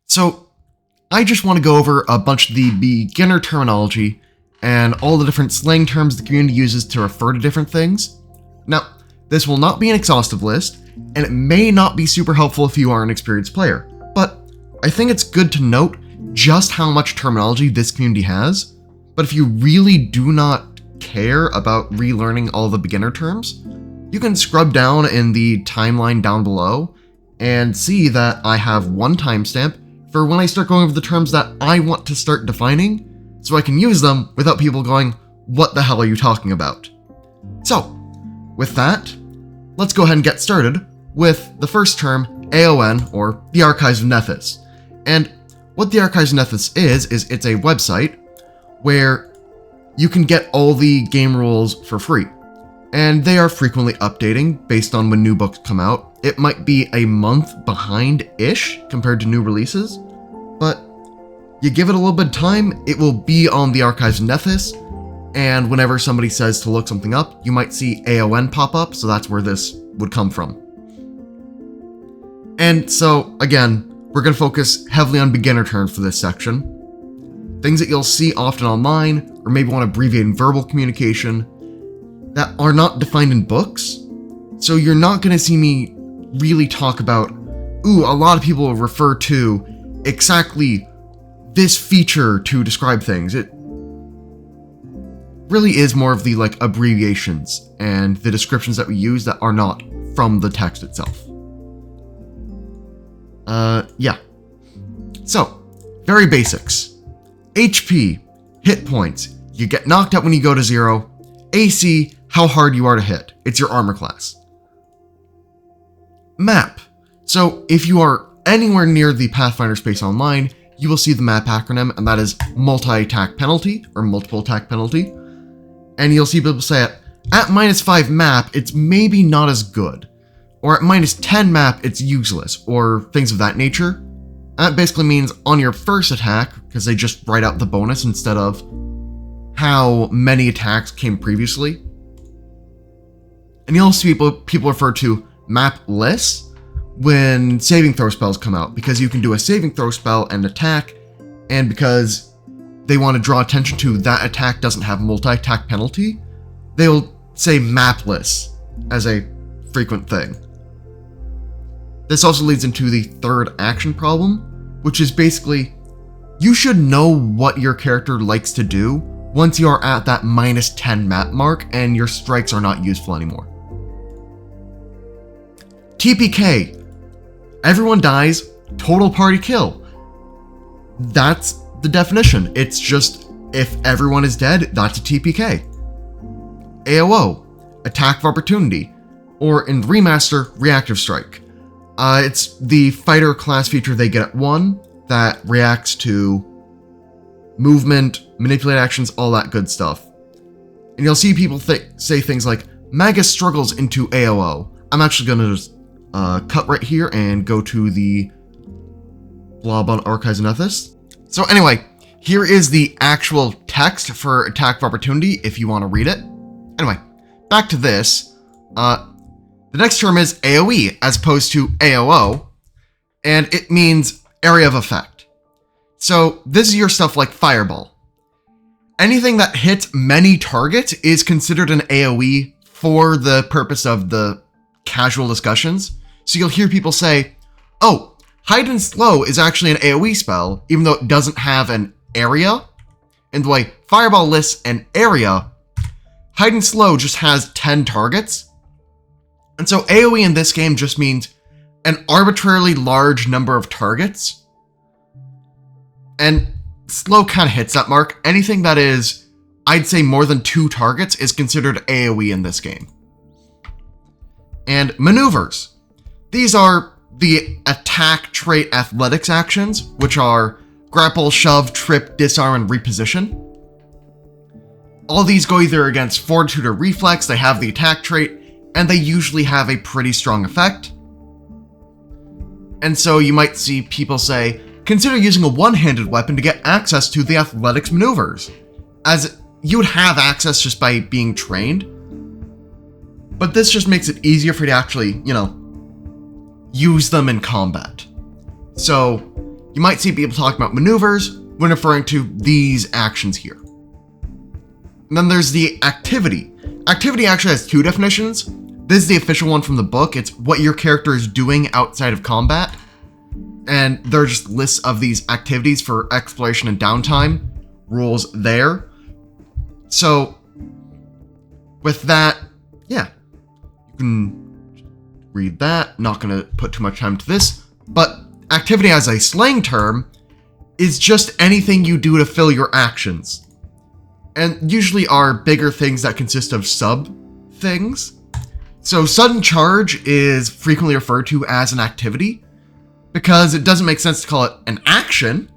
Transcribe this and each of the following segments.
So, I just want to go over a bunch of the beginner terminology and all the different slang terms the community uses to refer to different things. Now, this will not be an exhaustive list, and it may not be super helpful if you are an experienced player, but I think it's good to note just how much terminology this community has. But if you really do not care about relearning all the beginner terms, you can scrub down in the timeline down below and see that I have one timestamp for when I start going over the terms that I want to start defining, so I can use them without people going, "What the hell are you talking about?" So, with that, let's go ahead and get started with the first term, AON, or the Archives of Nethys. And what the Archives of Nethys is it's a website where you can get all the game rules for free. And they are frequently updating based on when new books come out. It might be a month behind-ish compared to new releases, but you give it a little bit of time, it will be on the Archives of Nethys, and whenever somebody says to look something up, you might see AON pop up, so that's where this would come from. And so, again, we're going to focus heavily on beginner terms for this section. Things that you'll see often online, or maybe want to abbreviate in verbal communication, that are not defined in books. So you're not going to see me really talk about, a lot of people refer to exactly this feature to describe things. It really is more of the abbreviations and the descriptions that we use that are not from the text itself. Yeah. So, very basics. HP, hit points. You get knocked out when you go to 0. AC, how hard you are to hit. It's your armor class. Map. So if you are anywhere near the Pathfinder space online, you will see the MAP acronym, and that is multi-attack penalty, or multiple attack penalty. And you'll see people say at -5 map, it's maybe not as good. Or at -10 map, it's useless, or things of that nature. That basically means on your first attack, because they just write out the bonus instead of how many attacks came previously. And you'll see people refer to mapless when saving throw spells come out, because you can do a saving throw spell and attack, and because they want to draw attention to that attack doesn't have multi-attack penalty, they'll say mapless as a frequent thing. This also leads into the third action problem, which is basically, you should know what your character likes to do once you are at that -10 map mark and your strikes are not useful anymore. TPK. Everyone dies, total party kill. That's the definition. It's just, if everyone is dead, that's a TPK. AOO. Attack of Opportunity. Or in Remaster, Reactive Strike. It's the fighter class feature they get at 1 that reacts to movement, manipulate actions, all that good stuff. And you'll see people say things like, Magus struggles into AOO. I'm actually going to just cut right here and go to the blob on Archives of Nethys. So anyway, here is the actual text for Attack of Opportunity if you want to read it. Anyway, back to this. The next term is AoE as opposed to AOO, and it means area of effect. So this is your stuff like Fireball. Anything that hits many targets is considered an AoE for the purpose of the casual discussions. So you'll hear people say, oh, Hide and Slow is actually an AoE spell, even though it doesn't have an area. And the way Fireball lists an area, Hide and Slow just has 10 targets. And so AoE in this game just means an arbitrarily large number of targets. And Slow kind of hits that mark. Anything that is, I'd say, more than 2 targets is considered AoE in this game. And maneuvers. These are the attack, trait, athletics actions, which are grapple, shove, trip, disarm, and reposition. All these go either against fortitude or reflex. They have the attack trait, and they usually have a pretty strong effect. And so you might see people say, consider using a one-handed weapon to get access to the athletics maneuvers, as you would have access just by being trained. But this just makes it easier for you to actually, use them in combat. So you might see people talk about maneuvers when referring to these actions here. And then there's the activity. Activity actually has two definitions. This is the official one from the book. It's what your character is doing outside of combat. And there are just lists of these activities for exploration and downtime, rules there. So with that, yeah, you can read that. Not going to put too much time to this, but activity as a slang term is just anything you do to fill your actions. And usually are bigger things that consist of sub things. So sudden charge is frequently referred to as an activity because it doesn't make sense to call it an action.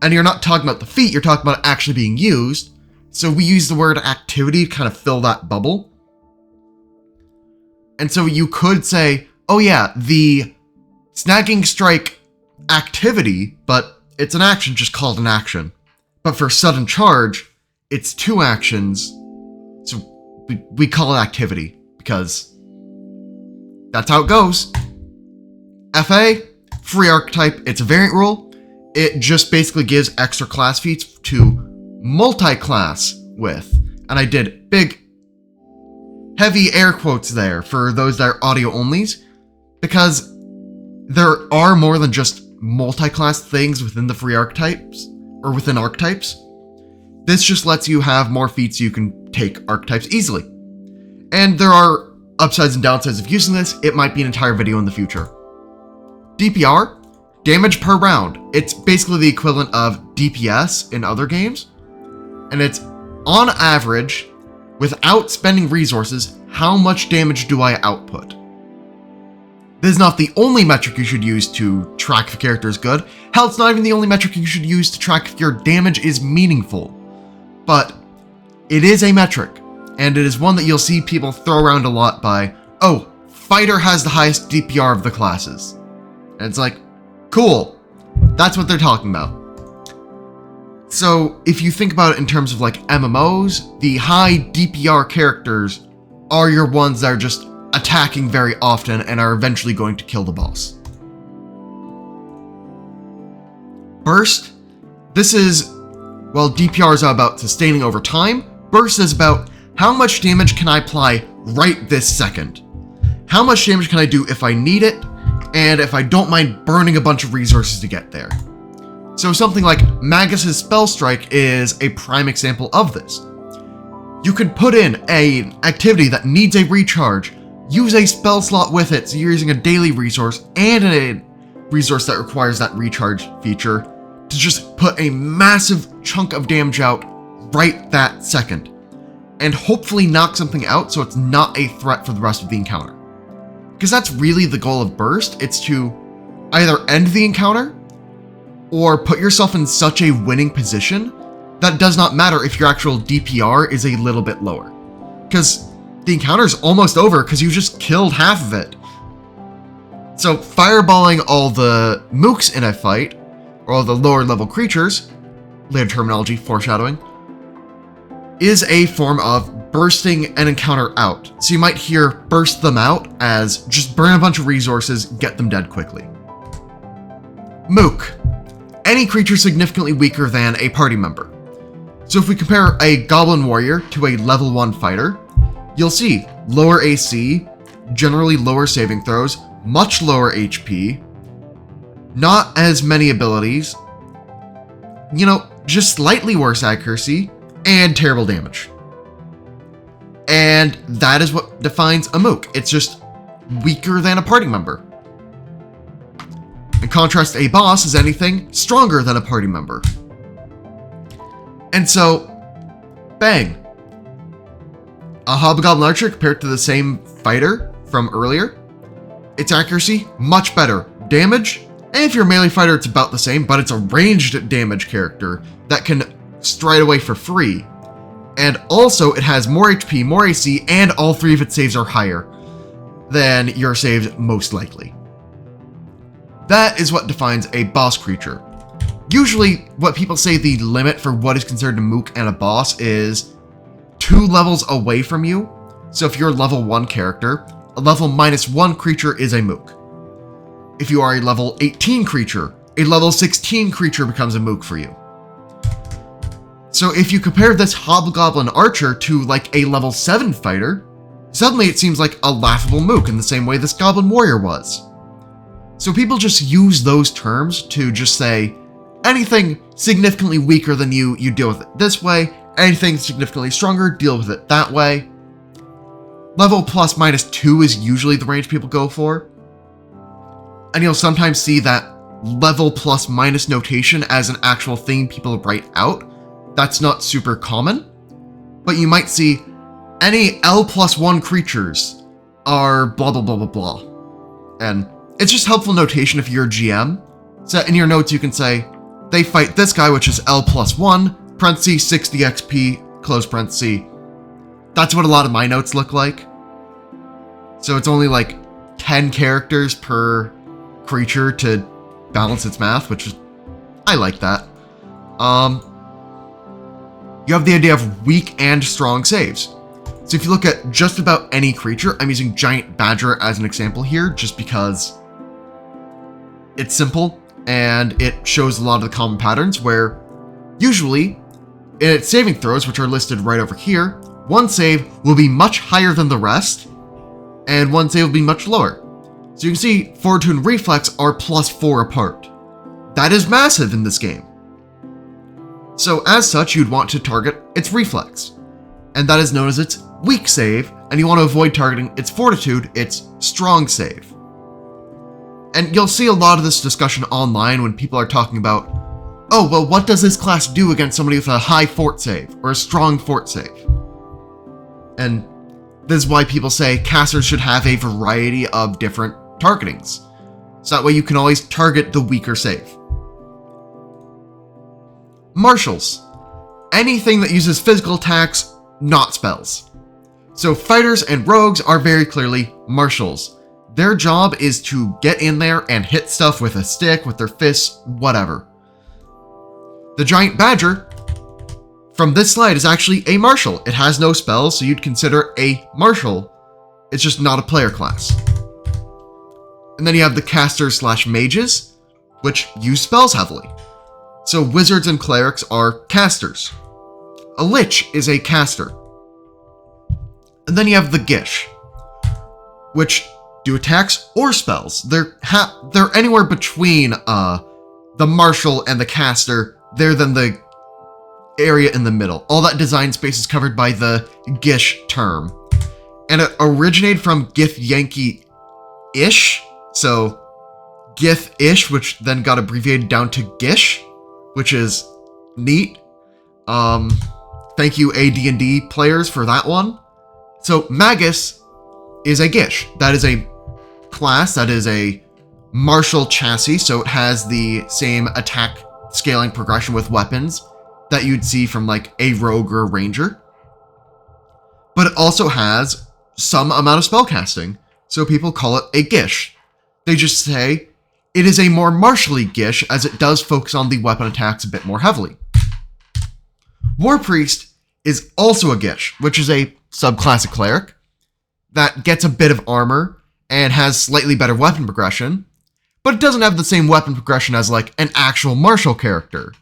And you're not talking about the feat, you're talking about it actually being used. So we use the word activity to kind of fill that bubble. And so you could say, oh yeah, the snagging strike activity, but it's an action, just called an action. But for sudden charge, it's two actions, so we call it activity, because that's how it goes. FA, free archetype, it's a variant rule. It just basically gives extra class feats to multi-class with. And I did big, heavy air quotes there for those that are audio onlys, because there are more than just multi-class things within the free archetypes, or within archetypes. This just lets you have more feats so you can take archetypes easily. And there are upsides and downsides of using this. It might be an entire video in the future. DPR, damage per round. It's basically the equivalent of DPS in other games. And it's, on average, without spending resources, how much damage do I output? This is not the only metric you should use to track if a character is good. Hell, it's not even the only metric you should use to track if your damage is meaningful. But it is a metric, and it is one that you'll see people throw around a lot by, oh, fighter has the highest DPR of the classes. And it's like, cool, that's what they're talking about. So if you think about it in terms of like MMOs, the high DPR characters are your ones that are just attacking very often and are eventually going to kill the boss. Burst, this is, well, DPR is about sustaining over time. Burst is about how much damage can I apply right this second. How much damage can I do if I need it, and if I don't mind burning a bunch of resources to get there. So something like Magus's Spell Strike is a prime example of this. You could put in an activity that needs a recharge, use a spell slot with it, so you're using a daily resource and a resource that requires that recharge feature to just put a massive chunk of damage out right that second, and hopefully knock something out so it's not a threat for the rest of the encounter. Because that's really the goal of Burst, it's to either end the encounter or put yourself in such a winning position that does not matter if your actual DPR is a little bit lower. Because the encounter is almost over because you just killed half of it. So fireballing all the mooks in a fight, or all the lower level creatures, later terminology, foreshadowing, is a form of bursting an encounter out. So you might hear burst them out as just burn a bunch of resources, get them dead quickly. Mook. Any creature significantly weaker than a party member. So if we compare a Goblin Warrior to a level 1 fighter, you'll see lower AC, generally lower saving throws, much lower HP, not as many abilities, you know, just slightly worse accuracy, and terrible damage. And that is what defines a Mook. It's just weaker than a party member. In contrast, a boss is anything stronger than a party member. And so, bang. A Hobgoblin Archer compared to the same fighter from earlier, its accuracy, much better. Damage, and if you're a melee fighter, it's about the same, but it's a ranged damage character that can stride away for free. And also, it has more HP, more AC, and all three of its saves are higher than your saves most likely. That is what defines a boss creature. Usually, what people say the limit for what is considered a Mook and a boss is 2 levels away from you. So if you're a level 1 character, a level -1 creature is a Mook. If you are a level 18 creature, a level 16 creature becomes a mook for you. So if you compare this Hobgoblin Archer to like a level 7 fighter, suddenly it seems like a laughable mook in the same way this Goblin Warrior was. So people just use those terms to just say, anything significantly weaker than you, you deal with it this way. Anything significantly stronger, deal with it that way. Level plus minus 2 is usually the range people go for. And you'll sometimes see that level plus minus notation as an actual thing people write out. That's not super common. But you might see any L+1 creatures are blah blah blah blah blah. And it's just helpful notation if you're a GM. So in your notes you can say, they fight this guy, which is L+1, parentheses 60 XP, close parentheses. That's what a lot of my notes look like. So it's only like 10 characters per creature to balance its math, which is, I like that. You have the idea of weak and strong saves. So if you look at just about any creature, I'm using Giant Badger as an example here, just because it's simple and it shows a lot of the common patterns where usually in its saving throws, which are listed right over here, one save will be much higher than the rest and one save will be much lower. So you can see Fortitude and Reflex are +4 apart. That is massive in this game. So as such, you'd want to target its Reflex, and that is known as its weak save, and you want to avoid targeting its Fortitude, its strong save. And you'll see a lot of this discussion online when people are talking about, oh, well, what does this class do against somebody with a high fort save or a strong fort save? And this is why people say casters should have a variety of different targetings. So that way you can always target the weaker save. Martials. Anything that uses physical attacks, not spells. So fighters and rogues are very clearly martials. Their job is to get in there and hit stuff with a stick, with their fists, whatever. The Giant Badger from this slide is actually a martial. It has no spells, so you'd consider a martial. It's just not a player class. And then you have the casters / mages, which use spells heavily. So wizards and clerics are casters. A lich is a caster. And then you have the Gish, which do attacks or spells. They're anywhere between the martial and the caster. They're then the area in the middle. All that design space is covered by the Gish term. And it originated from Gith Yankee-ish. So Gith-ish, which then got abbreviated down to Gish, which is neat. Thank you AD&D players for that one. So Magus is a Gish. That is a class, that is a martial chassis, so it has the same attack scaling progression with weapons that you'd see from like a rogue or a ranger. But it also has some amount of spellcasting, so people call it a Gish. They just say it is a more martially Gish as it does focus on the weapon attacks a bit more heavily. War Priest is also a Gish, which is a subclassic cleric that gets a bit of armor and has slightly better weapon progression, but it doesn't have the same weapon progression as like an actual martial character.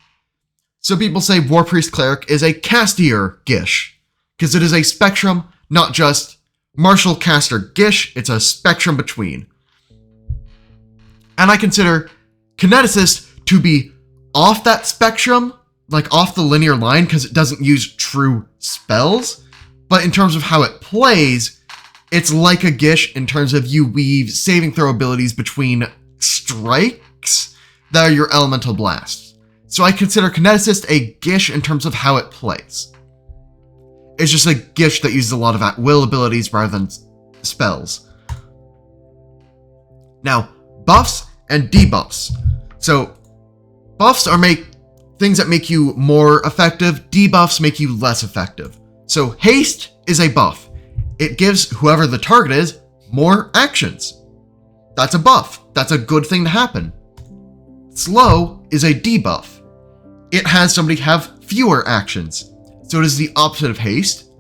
So people say War Priest Cleric is a castier Gish, because it is a spectrum, not just martial caster Gish, it's a spectrum between. And I consider Kineticist to be off that spectrum, like off the linear line, because it doesn't use true spells, but in terms of how it plays, it's like a Gish in terms of you weave saving throw abilities between strikes that are your elemental blasts. So I consider Kineticist a Gish in terms of how it plays. It's just a Gish that uses a lot of at-will abilities rather than spells. Now, buffs and debuffs. So, buffs are things that make you more effective, debuffs make you less effective. So, haste is a buff. It gives whoever the target is more actions. That's a buff. That's a good thing to happen. Slow is a debuff. It has somebody have fewer actions. So it is the opposite of haste,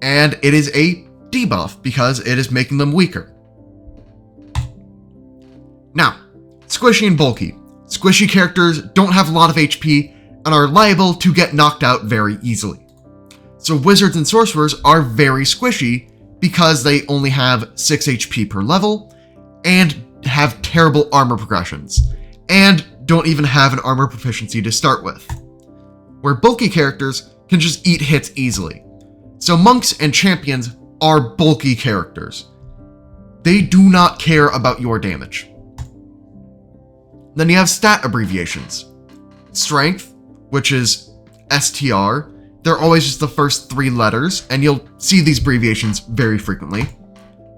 and it is a debuff because it is making them weaker. Now, squishy and bulky. Squishy characters don't have a lot of HP and are liable to get knocked out very easily. So wizards and sorcerers are very squishy because they only have 6 HP per level and have terrible armor progressions, and don't even have an armor proficiency to start with. Where bulky characters can just eat hits easily. So monks and champions are bulky characters. They do not care about your damage. Then you have stat abbreviations. Strength, which is STR. They're always just the first 3 letters, and you'll see these abbreviations very frequently.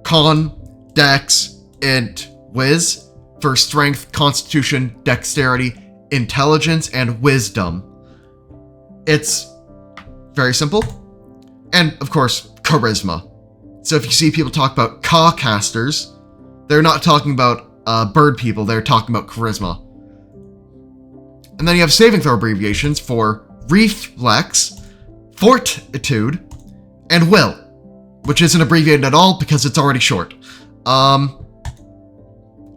Con, Dex, Int, Wiz, for strength, constitution, dexterity, intelligence, and wisdom. It's very simple. And, of course, charisma. So if you see people talk about casters, they're not talking about bird people, they're talking about charisma. And then you have saving throw abbreviations for reflex, fortitude, and will, which isn't abbreviated at all because it's already short.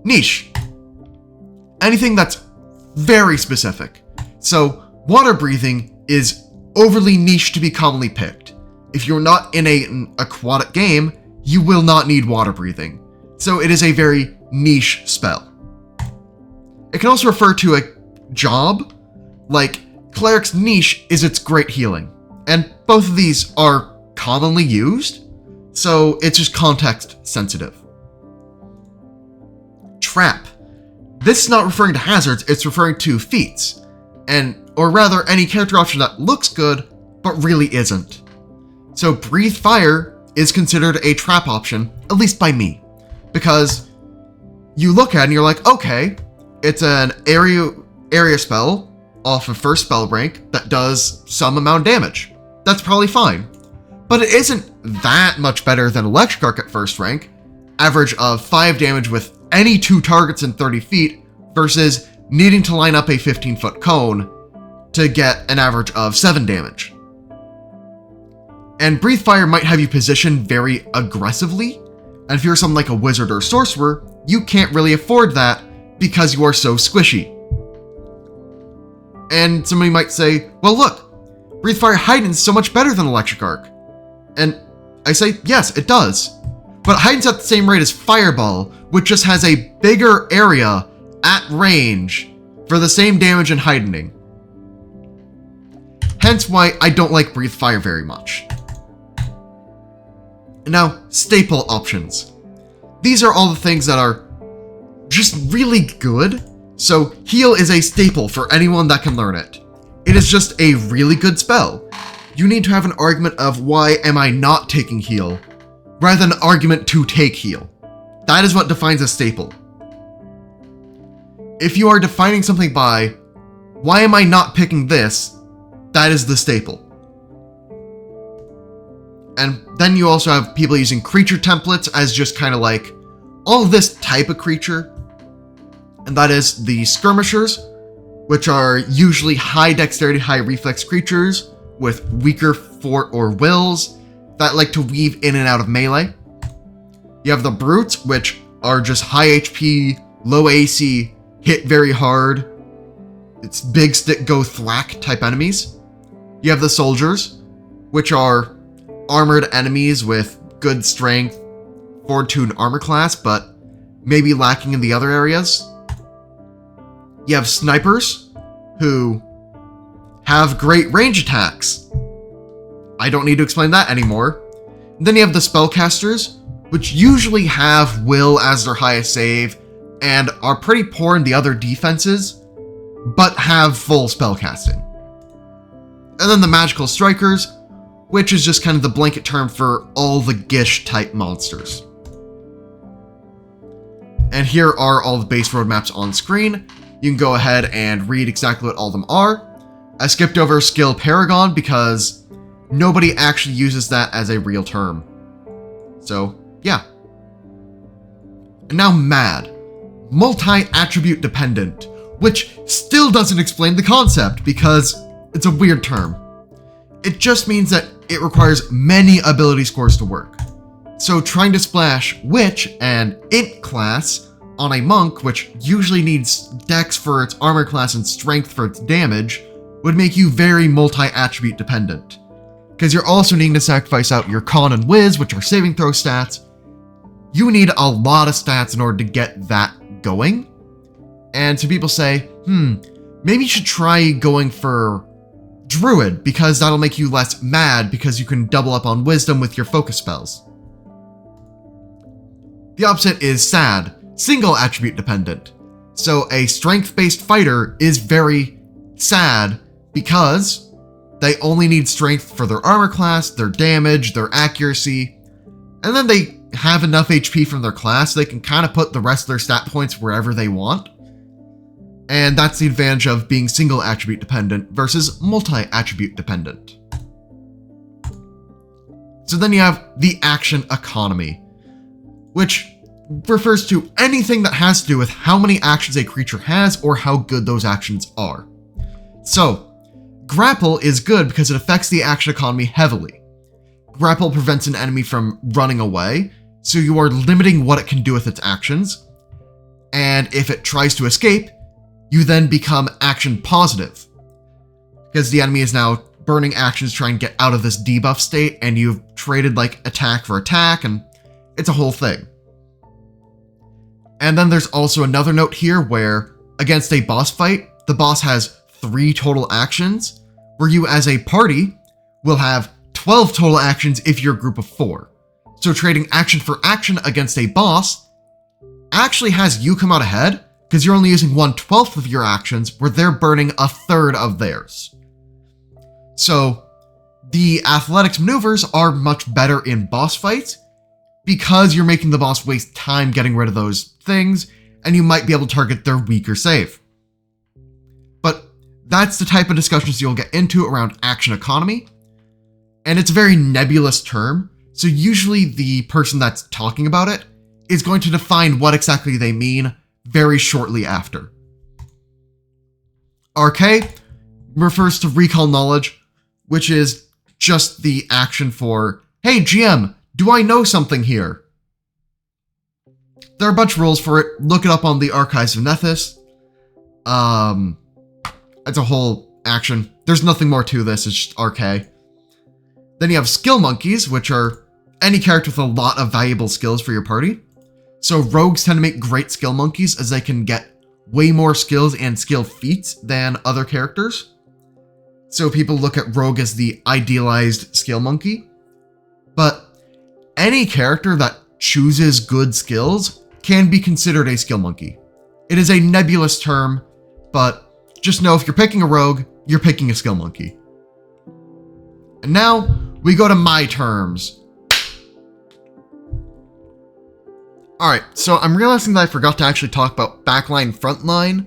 Niche. Anything that's very specific. So water breathing is overly niche to be commonly picked. If you're not in an aquatic game, you will not need water breathing. So it is a very niche spell. It can also refer to a job, like Cleric's niche is its great healing. And both of these are commonly used, so it's just context sensitive. Trap. This is not referring to hazards, it's referring to feats, or rather any character option that looks good, but really isn't. So Breathe Fire is considered a trap option, at least by me, because you look at it and you're like, okay, it's an area spell off of first spell rank that does some amount of damage. That's probably fine. But it isn't that much better than Electric Arc at first rank, average of 5 damage with any 2 targets in 30 feet, versus needing to line up a 15-foot cone to get an average of 7 damage. And Breathe Fire might have you positioned very aggressively, and if you're something like a wizard or sorcerer, you can't really afford that because you are so squishy. And somebody might say, well look, Breathe Fire heightens so much better than Electric Arc. And I say, yes, it does. But it heightens at the same rate as Fireball, which just has a bigger area at range for the same damage and heightening. Hence why I don't like Breathe Fire very much. And now, staple options. These are all the things that are just really good, so Heal is a staple for anyone that can learn it. It is just a really good spell. You need to have an argument of why am I not taking Heal, rather than an argument to take Heal. That is what defines a staple. If you are defining something by, why am I not picking this, that is the staple. And then you also have people using creature templates as just kind of like, all of this type of creature. And that is the skirmishers, which are usually high dexterity, high reflex creatures with weaker fort or wills that like to weave in and out of melee. You have the brutes, which are just high HP, low AC, hit very hard. It's big stick go thwack type enemies. You have the soldiers, which are armored enemies with good strength, fortitude, and armor class, but maybe lacking in the other areas. You have snipers, who have great range attacks. I don't need to explain that anymore. And then you have the spellcasters, which usually have will as their highest save, and are pretty poor in the other defenses, but have full spellcasting. And then the magical strikers, which is just kind of the blanket term for all the Gish type monsters. And here are all the base roadmaps on screen. You can go ahead and read exactly what all of them are. I skipped over Skill Paragon because nobody actually uses that as a real term. So, yeah. And now Mad. Multi-attribute dependent, which still doesn't explain the concept because it's a weird term. It just means that it requires many ability scores to work. So trying to splash Witch and Int class on a monk, which usually needs dex for its armor class and strength for its damage, would make you very multi-attribute dependent. Because you're also needing to sacrifice out your con and whiz, which are saving throw stats. You need a lot of stats in order to get that going. And so people say, maybe you should try going for Druid, because that'll make you less mad because you can double up on wisdom with your focus spells. The opposite is Sad, single attribute dependent. So a strength-based fighter is very sad because they only need strength for their armor class, their damage, their accuracy, and then they have enough HP from their class so they can kind of put the rest of their stat points wherever they want. And that's the advantage of being single attribute dependent versus multi-attribute dependent. So then you have the action economy, which refers to anything that has to do with how many actions a creature has or how good those actions are. So, grapple is good because it affects the action economy heavily. Grapple prevents an enemy from running away, so you are limiting what it can do with its actions. And if it tries to escape, you then become action positive, because the enemy is now burning actions to try and get out of this debuff state, and you've traded like attack for attack, and it's a whole thing. And then there's also another note here where, against a boss fight, the boss has 3 total actions, where you as a party will have 12 total actions if you're a group of 4. So trading action for action against a boss actually has you come out ahead, because you're only using 1/12 of your actions, where they're burning 1/3 of theirs. So the athletics maneuvers are much better in boss fights, because you're making the boss waste time getting rid of those things, and you might be able to target their weaker save. But that's the type of discussions you'll get into around action economy, and it's a very nebulous term, so usually the person that's talking about it is going to define what exactly they mean very shortly after. RK refers to recall knowledge, which is just the action for, hey GM, do I know something here? There are a bunch of rules for it. Look it up on the Archives of Nethys. It's a whole action. There's nothing more to this, it's just RK. Then you have skill monkeys, which are any character with a lot of valuable skills for your party. So rogues tend to make great skill monkeys as they can get way more skills and skill feats than other characters. So people look at rogue as the idealized skill monkey. But any character that chooses good skills can be considered a skill monkey. It is a nebulous term, but just know if you're picking a rogue, you're picking a skill monkey. And now we go to my terms. Alright, so I'm realizing that I forgot to actually talk about backline, frontline.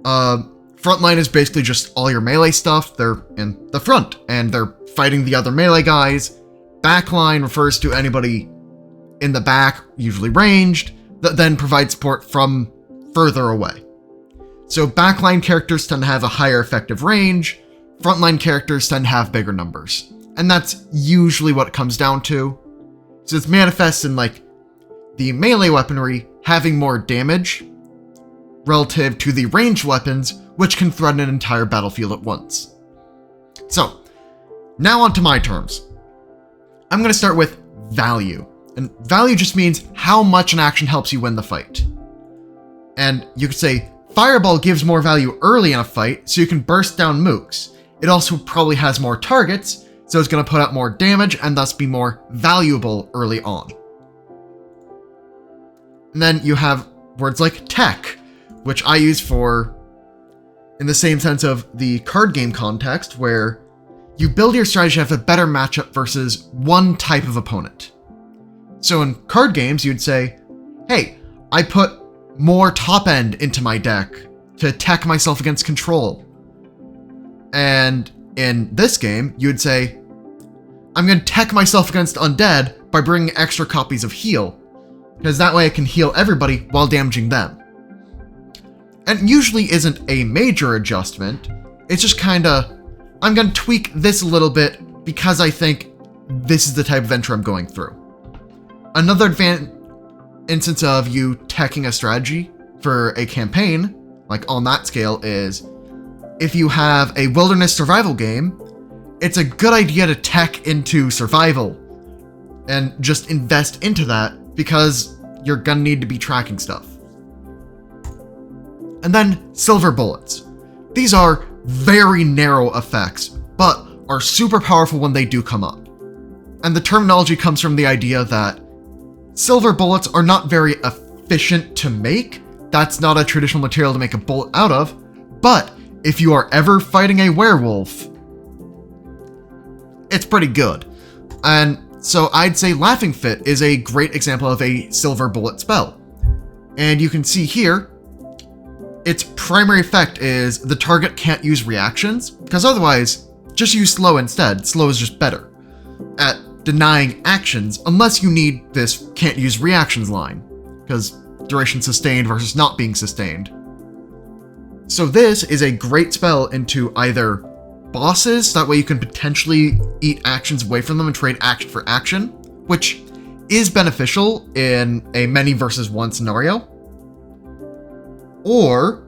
Frontline is basically just all your melee stuff. They're in the front, and they're fighting the other melee guys. Backline refers to anybody in the back, usually ranged, that then provides support from further away. So backline characters tend to have a higher effective range, frontline characters tend to have bigger numbers. And that's usually what it comes down to. So it's manifests in like the melee weaponry having more damage relative to the ranged weapons, which can threaten an entire battlefield at once. So, now on to my terms. I'm going to start with value. And value just means how much an action helps you win the fight. And you could say, Fireball gives more value early in a fight, so you can burst down mooks. It also probably has more targets, so it's going to put out more damage and thus be more valuable early on. And then you have words like tech, which I use for, in the same sense of the card game context, where you build your strategy to have a better matchup versus one type of opponent. So in card games, you'd say, hey, I put more top end into my deck to tech myself against control. And in this game, you'd say, I'm going to tech myself against undead by bringing extra copies of heal, because that way I can heal everybody while damaging them. And it usually isn't a major adjustment, it's just kinda, I'm gonna tweak this a little bit because I think this is the type of adventure I'm going through. Another instance of you teching a strategy for a campaign, like on that scale, is if you have a wilderness survival game, it's a good idea to tech into survival and just invest into that because you're gonna need to be tracking stuff. And then silver bullets. These are very narrow effects, but are super powerful when they do come up. And the terminology comes from the idea that silver bullets are not very efficient to make. That's not a traditional material to make a bullet out of, but if you are ever fighting a werewolf, it's pretty good. And so I'd say Laughing Fit is a great example of a silver bullet spell. And you can see here, its primary effect is the target can't use reactions, because otherwise, just use slow instead. Slow is just better at denying actions, unless you need this can't use reactions line, because duration sustained versus not being sustained. So this is a great spell into either bosses, that way you can potentially eat actions away from them and trade action for action, which is beneficial in a many versus one scenario. Or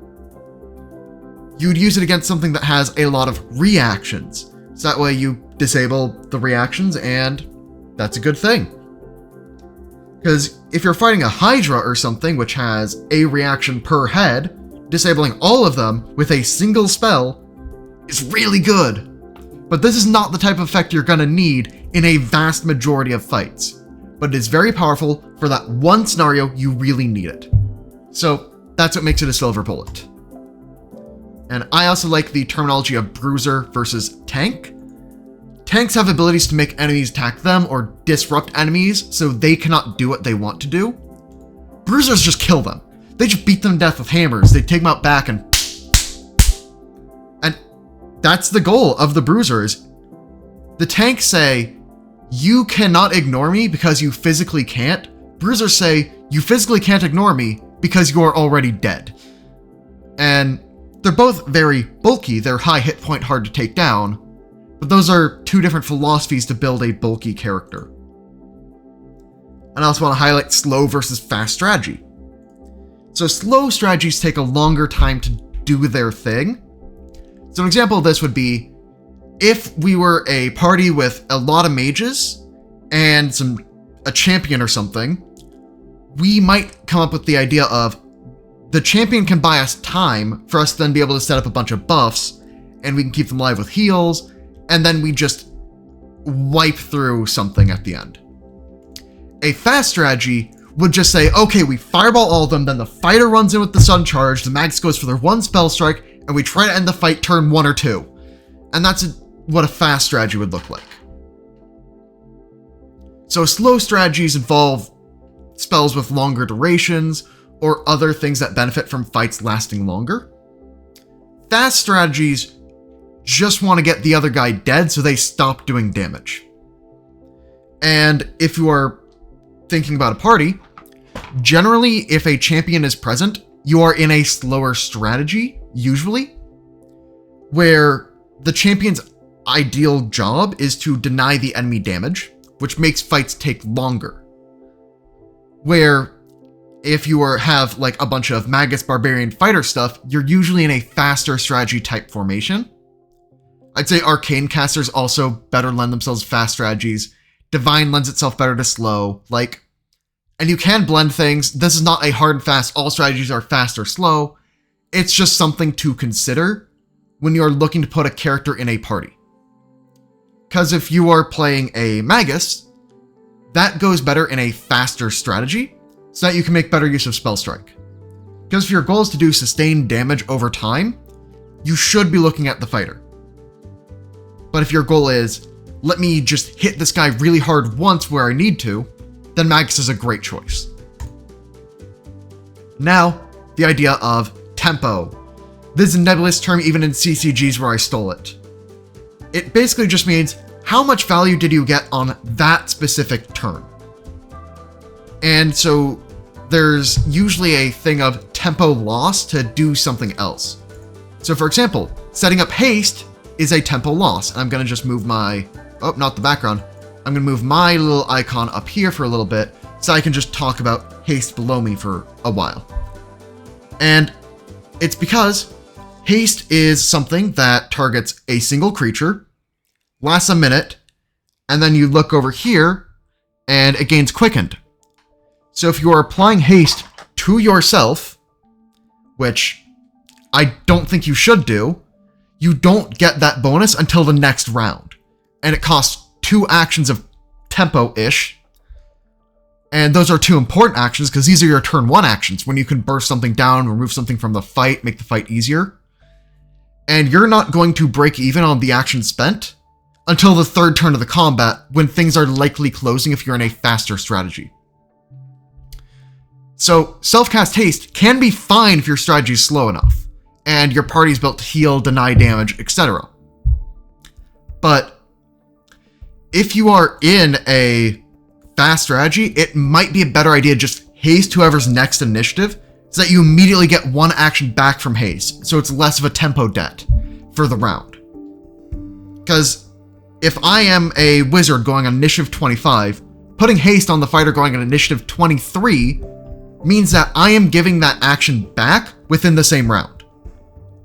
you'd use it against something that has a lot of reactions. So that way you disable the reactions, and that's a good thing. Because if you're fighting a Hydra or something which has a reaction per head, disabling all of them with a single spell is really good. But this is not the type of effect you're gonna need in a vast majority of fights. But it is very powerful for that one scenario you really need it. So that's what makes it a silver bullet. And I also like the terminology of bruiser versus tank. Tanks have abilities to make enemies attack them or disrupt enemies so they cannot do what they want to do. Bruisers just kill them. They just beat them to death with hammers. They take them out back and that's the goal of the bruisers. The tanks say, you cannot ignore me because you physically can't. Bruisers say, you physically can't ignore me because you are already dead. And they're both very bulky. They're high hit point, hard to take down. But those are two different philosophies to build a bulky character. And I also want to highlight slow versus fast strategy. So slow strategies take a longer time to do their thing. So an example of this would be if we were a party with a lot of mages and a champion or something, we might come up with the idea of the champion can buy us time for us to then be able to set up a bunch of buffs, and we can keep them alive with heals, and then we just wipe through something at the end. A fast strategy would just say, okay, we fireball all of them, then the fighter runs in with the sun charge, the magus goes for their one spell strike, and we try to end the fight turn 1 or 2. And that's what a fast strategy would look like. So slow strategies involve spells with longer durations, or other things that benefit from fights lasting longer. Fast strategies just want to get the other guy dead so they stop doing damage. And if you are thinking about a party, generally if a champion is present, you are in a slower strategy, usually, where the champion's ideal job is to deny the enemy damage, which makes fights take longer. Where if you have like a bunch of Magus Barbarian fighter stuff, you're usually in a faster strategy type formation. I'd say Arcane casters also better lend themselves to fast strategies. Divine lends itself better to slow, and you can blend things. This is not a hard and fast, all strategies are fast or slow. It's just something to consider when you're looking to put a character in a party. Because if you are playing a Magus, that goes better in a faster strategy, so that you can make better use of Spell Strike. Because if your goal is to do sustained damage over time, you should be looking at the fighter. But if your goal is, let me just hit this guy really hard once where I need to, then Magus is a great choice. Now, the idea of tempo. This is a nebulous term even in CCGs where I stole it. It basically just means, how much value did you get on that specific turn? And so there's usually a thing of tempo loss to do something else. So for example, setting up haste is a tempo loss. And I'm going to just move my, not the background. I'm going to move my little icon up here for a little bit so I can just talk about haste below me for a while. And it's because haste is something that targets a single creature, lasts a minute, and then you look over here, and it gains quickened. So if you are applying haste to yourself, which I don't think you should do, you don't get that bonus until the next round. And it costs 2 actions of tempo-ish. And those are 2 important actions, because these are your turn 1 actions, when you can burst something down, remove something from the fight, make the fight easier. And you're not going to break even on the action spent until the 3rd turn of the combat, when things are likely closing if you're in a faster strategy. So, self-cast haste can be fine if your strategy is slow enough, and your party's built to heal, deny damage, etc. But if you are in a fast strategy, it might be a better idea to just haste whoever's next initiative, so that you immediately get 1 action back from haste, so it's less of a tempo debt for the round. Because if I am a wizard going on initiative 25, putting haste on the fighter going on initiative 23 means that I am giving that action back within the same round.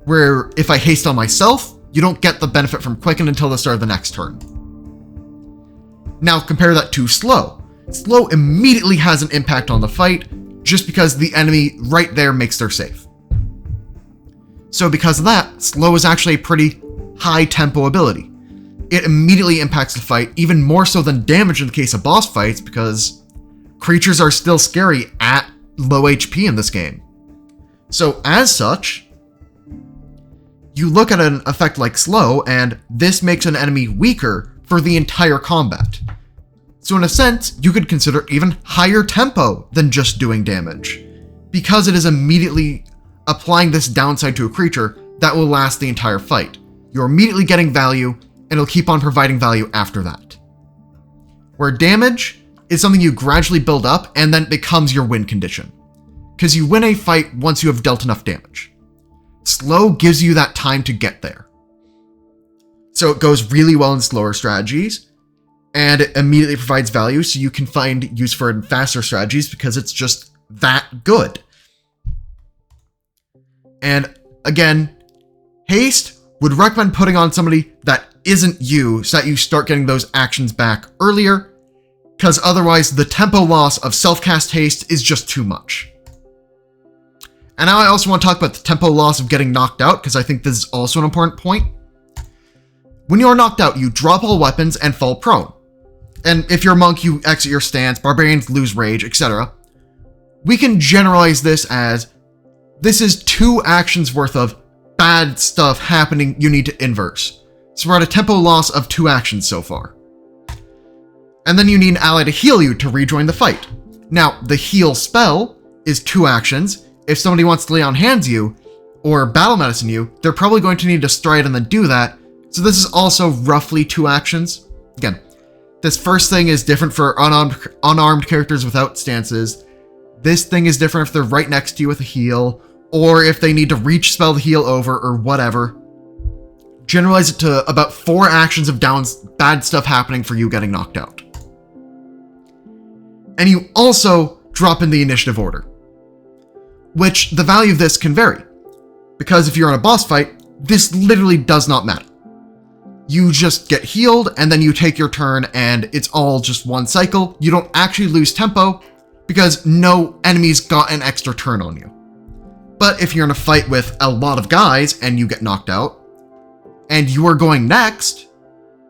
Where if I haste on myself, you don't get the benefit from quicken until the start of the next turn. Now compare that to slow. Slow immediately has an impact on the fight, just because the enemy right there makes their save. So because of that, slow is actually a pretty high tempo ability. It immediately impacts the fight, even more so than damage in the case of boss fights, because creatures are still scary at low HP in this game. So as such, you look at an effect like slow, and this makes an enemy weaker for the entire combat. So in a sense, you could consider even higher tempo than just doing damage, because it is immediately applying this downside to a creature that will last the entire fight. You're immediately getting value, and it'll keep on providing value after that. Where damage is something you gradually build up, and then it becomes your win condition, because you win a fight once you have dealt enough damage. Slow gives you that time to get there. So it goes really well in slower strategies, and it immediately provides value, so you can find use for it in faster strategies because it's just that good. And again, haste would recommend putting on somebody that isn't you, so that you start getting those actions back earlier, because otherwise the tempo loss of self-cast haste is just too much. And now I also want to talk about the tempo loss of getting knocked out, because I think this is also an important point. When you are knocked out, you drop all weapons and fall prone. And if you're a monk, you exit your stance, barbarians lose rage, etc. We can generalize this as, this is 2 actions worth of bad stuff happening you need to inverse. So we're at a tempo loss of 2 actions so far. And then you need an ally to heal you to rejoin the fight. Now, the heal spell is 2 actions. If somebody wants to lay on hands you, or battle medicine you, they're probably going to need to stride and then do that. So this is also roughly 2 actions. Again, this first thing is different for unarmed characters without stances. This thing is different if they're right next to you with a heal, or if they need to reach spell the heal over, or whatever. Generalize it to about 4 actions of bad stuff happening for you getting knocked out. And you also drop in the initiative order, which the value of this can vary, because if you're in a boss fight, this literally does not matter. You just get healed, and then you take your turn, and it's all just one cycle. You don't actually lose tempo, because no enemies got an extra turn on you. But if you're in a fight with a lot of guys, and you get knocked out, and you are going next,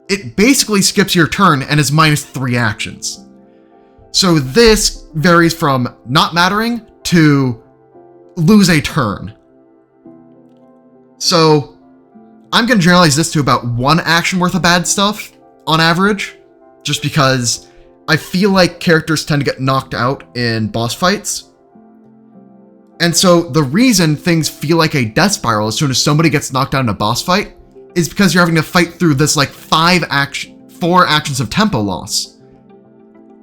it basically skips your turn and is minus 3 actions. So this varies from not mattering to lose a turn. So I'm going to generalize this to about 1 action worth of bad stuff on average, just because I feel like characters tend to get knocked out in boss fights. And so the reason things feel like a death spiral as soon as somebody gets knocked out in a boss fight is because you're having to fight through this like 4 actions of tempo loss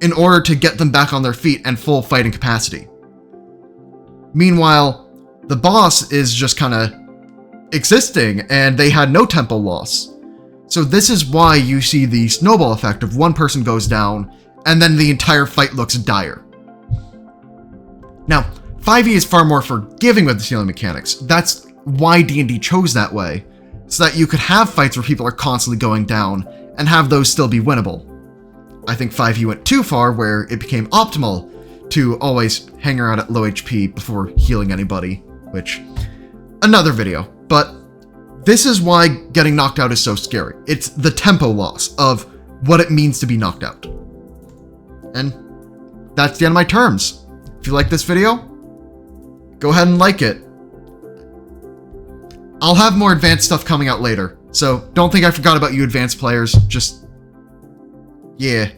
in order to get them back on their feet and full fighting capacity. Meanwhile, the boss is just kind of existing, and they had no tempo loss. So this is why you see the snowball effect of one person goes down, and then the entire fight looks dire. Now, 5e is far more forgiving with the healing mechanics. That's why D&D chose that way, so that you could have fights where people are constantly going down, and have those still be winnable. I think 5e went too far, where it became optimal to always hang around at low HP before healing anybody, which, another video. But this is why getting knocked out is so scary. It's the tempo loss of what it means to be knocked out. And that's the end of my terms. If you like this video, go ahead and like it. I'll have more advanced stuff coming out later, so don't think I forgot about you advanced players, just... yeah.